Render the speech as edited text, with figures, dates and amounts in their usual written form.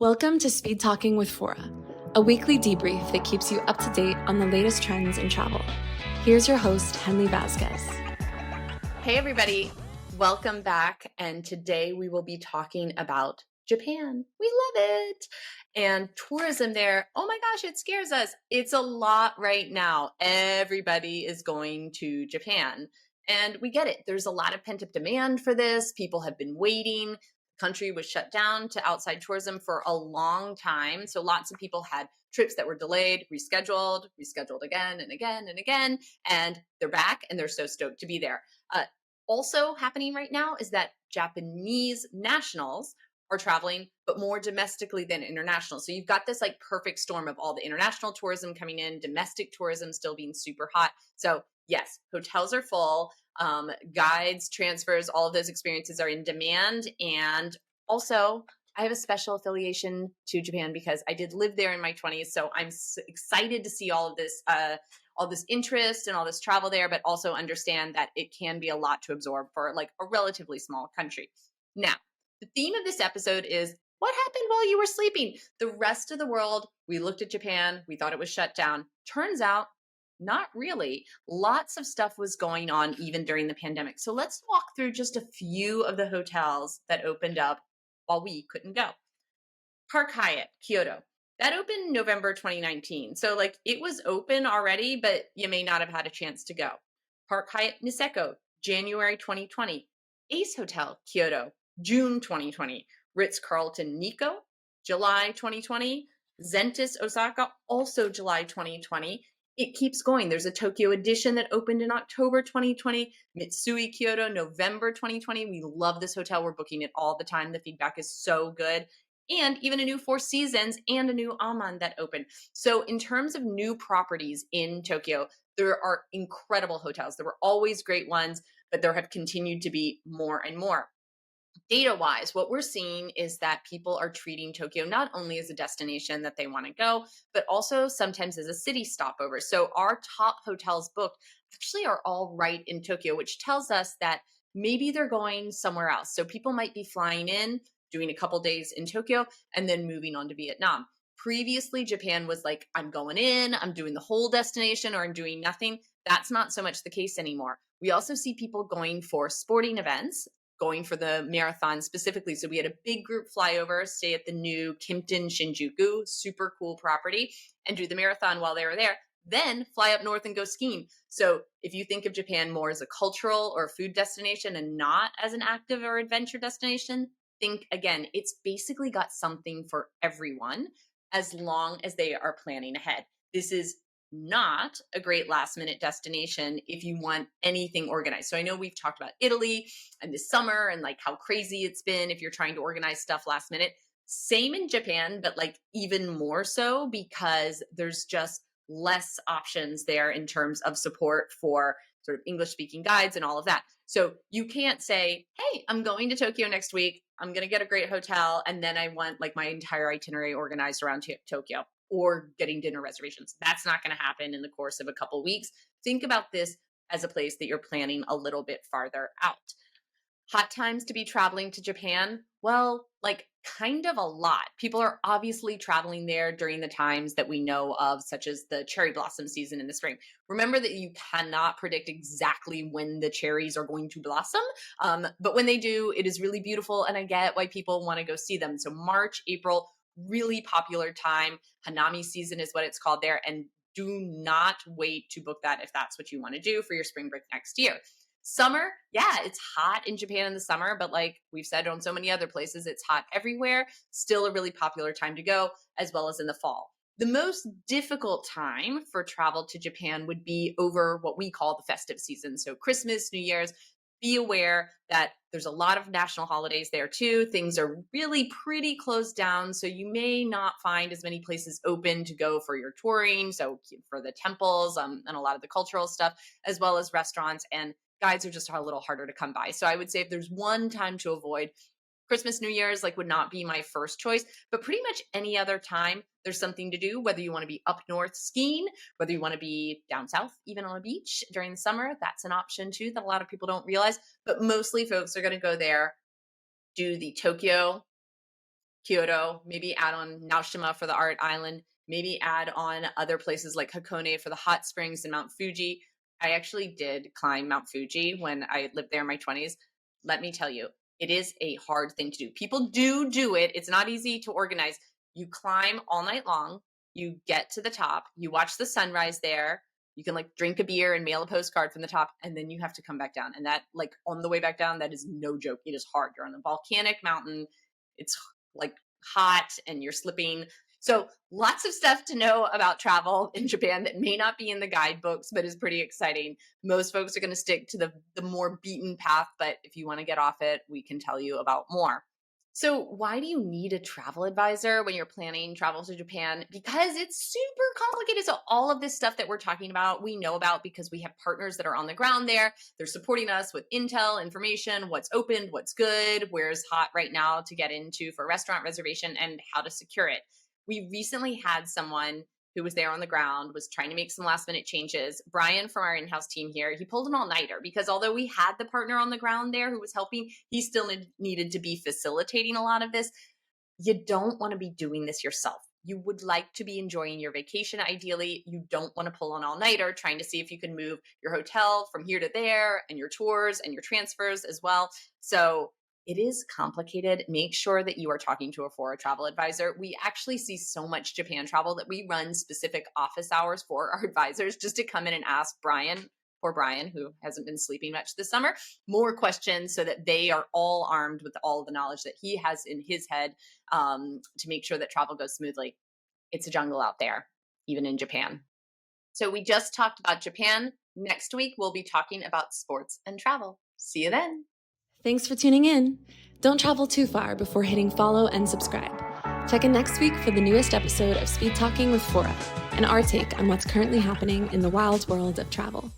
Welcome to Speed Talking with Fora, a weekly debrief that keeps you up to date on the latest trends in travel. Here's your host, Henley Vasquez. Hey everybody, welcome back. And today we will be talking about Japan. We love it. And tourism there. Oh my gosh, it scares us. It's a lot right now. Everybody is going to Japan. And we get it. There's a lot of pent-up demand for this. People have been waiting. The country was shut down to outside tourism for a long time. So lots of people had trips that were delayed, rescheduled again and again and again. And they're back and they're so stoked to be there. Also happening right now is that Japanese nationals are traveling, but more domestically than international. So you've got this like perfect storm of all the international tourism coming in, domestic tourism still being super hot. So yes, hotels are full, guides, transfers, all of those experiences are in demand. And also I have a special affiliation to Japan because I did live there in my 20s. So I'm excited to see all this interest and all this travel there, but also understand that it can be a lot to absorb for like a relatively small country. Now, the theme of this episode is what happened while you were sleeping? The rest of the world, we looked at Japan, we thought it was shut down. Turns out, not really. Lots of stuff was going on even during the pandemic. So let's walk through just a few of the hotels that opened up while we couldn't go. Park Hyatt, Kyoto. That opened November 2019. So like it was open already, but you may not have had a chance to go. Park Hyatt Niseko, January 2020. Ace Hotel, Kyoto, June 2020. Ritz-Carlton Nikko, July 2020. Zentis Osaka, also July 2020. It keeps going. There's a Tokyo edition that opened in October 2020. Mitsui Kyoto, November 2020. We love this hotel. We're booking it all the time. The feedback is so good. And even a new Four Seasons and a new Aman that opened. So in terms of new properties in Tokyo, there are incredible hotels. There were always great ones, but there have continued to be more and more. Data-wise, what we're seeing is that people are treating Tokyo not only as a destination that they want to go, but also sometimes as a city stopover. So our top hotels booked actually are all right in Tokyo, which tells us that maybe they're going somewhere else. So people might be flying in, doing a couple days in Tokyo, and then moving on to Vietnam. Previously, Japan was like, I'm going in, I'm doing the whole destination, or I'm doing nothing. That's not so much the case anymore. We also see people going for sporting events, going for the marathon specifically. So we had a big group flyover, stay at the new Kimpton Shinjuku, super cool property, and do the marathon while they were there. Then fly up north and go skiing. So if you think of Japan more as a cultural or food destination and not as an active or adventure destination, think again, it's basically got something for everyone as long as they are planning ahead. This is not a great last minute destination if you want anything organized. So I know we've talked about Italy and this summer and like how crazy it's been if you're trying to organize stuff last minute. Same in Japan, but like even more so because there's just less options there in terms of support for sort of English speaking guides and all of that. So you can't say, hey, I'm going to Tokyo next week. I'm going to get a great hotel. And then I want like my entire itinerary organized around Tokyo or getting dinner reservations. That's not going to happen in the course of a couple weeks. Think about this as a place that you're planning a little bit farther out. Hot times to be traveling to Japan? Well, like kind of a lot. People are obviously traveling there during the times that we know of, such as the cherry blossom season in the spring. Remember that you cannot predict exactly when the cherries are going to blossom, but when they do, it is really beautiful, and I get why people want to go see them. So March, April, really popular time. Hanami season is what it's called there, and do not wait to book that if that's what you want to do for your spring break next year. Summer, yeah, it's hot in Japan in the summer, but like we've said on so many other places, it's hot everywhere. Still a really popular time to go, as well as in the fall. The most difficult time for travel to Japan would be over what we call the festive season. So Christmas, New Year's. Be aware that there's a lot of national holidays there too. Things are really pretty closed down. So you may not find as many places open to go for your touring. So for the temples and a lot of the cultural stuff, as well as restaurants, and guides are just a little harder to come by. So I would say if there's one time to avoid, Christmas, New Year's like would not be my first choice, but pretty much any other time there's something to do, whether you want to be up north skiing, whether you want to be down south, even on a beach during the summer, that's an option too that a lot of people don't realize. But mostly folks are going to go there, do the Tokyo, Kyoto, maybe add on Naoshima for the art island, maybe add on other places like Hakone for the hot springs and Mount Fuji. I actually did climb Mount Fuji when I lived there in my 20s. Let me tell you, it is a hard thing to do. People do it. It's not easy to organize. You climb all night long. You get to the top. You watch the sunrise there. You can like drink a beer and mail a postcard from the top, and then you have to come back down. And that, like, on the way back down, that is no joke. It is hard. You're on a volcanic mountain. It's like hot and you're slipping. So lots of stuff to know about travel in Japan that may not be in the guidebooks, but is pretty exciting. Most folks are going to stick to the more beaten path, but if you want to get off it, we can tell you about more. So why do you need a travel advisor when you're planning travel to Japan? Because it's super complicated. So all of this stuff that we're talking about, we know about because we have partners that are on the ground there. They're supporting us with intel, information, what's opened, what's good, where's hot right now to get into for restaurant reservation, and how to secure it. We recently had someone who was there on the ground, was trying to make some last minute changes. Brian from our in-house team here, he pulled an all-nighter because although we had the partner on the ground there who was helping, he still needed to be facilitating a lot of this. You don't want to be doing this yourself. You would like to be enjoying your vacation. Ideally, you don't want to pull an all-nighter trying to see if you can move your hotel from here to there and your tours and your transfers as well. So it is complicated. Make sure that you are talking to a Fora travel advisor. We actually see so much Japan travel that we run specific office hours for our advisors just to come in and ask Brian, who hasn't been sleeping much this summer, more questions so that they are all armed with all of the knowledge that he has in his head to make sure that travel goes smoothly. It's a jungle out there, even in Japan. So we just talked about Japan. Next week, we'll be talking about sports and travel. See you then. Thanks for tuning in. Don't travel too far before hitting follow and subscribe. Check in next week for the newest episode of Speedtalking with Fora, and our take on what's currently happening in the wild world of travel.